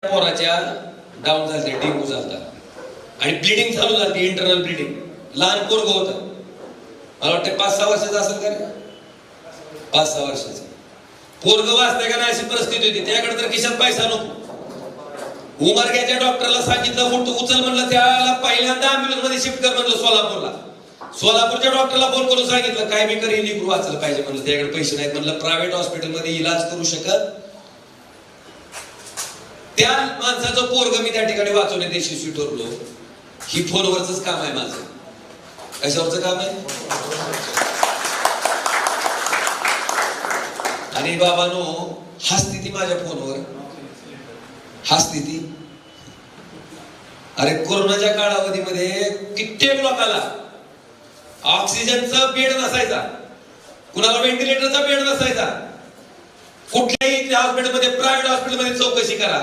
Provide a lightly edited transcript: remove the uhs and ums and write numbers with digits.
पोराच्या down झालते, dengue झालता आणि ब्लिडिंग चालू झाली, इंटरनल ब्लिडिंग. लहान पोरग होतं, मला वाटतं 5-6 वर्षाचं असेल का रे, 5-6 वर्षाचं पोरग वाचतंय का नाही अशी परिस्थिती होती. त्याकडे तर खिशात पैसा नको. उमरग्याच्या डॉक्टरला सांगितलं उचल म्हणलं, त्याला पहिल्यांदा अँब्युलन्स मध्ये शिफ्ट कर म्हणलं सोलापूरला. सोलापूरच्या डॉक्टरला फोन करून सांगितलं काय मी करीन, लेकरू वाचलं पाहिजे म्हणलं. त्याकडे पैसे नाहीत म्हणलं, प्रायव्हेट हॉस्पिटलमध्ये इलाज करू शकत. त्या माणसाचं पोरग मी त्या ठिकाणी वाचवण्यात यशस्वी ठरलो. ही फोनवरच काम आहे माझं. कशावरच काम आहे? आणि बाबानो, हसती ती माझ्या फोनवर, हसती ती. अरे कोरोनाच्या कालावधीमध्ये कित्येक लोकांना ऑक्सिजनचा बेड नसायचा, कुणाला व्हेंटिलेटरचा बेड नसायचा. कुठल्याही हॉस्पिटलमध्ये, प्रायव्हेट हॉस्पिटलमध्ये चौकशी करा,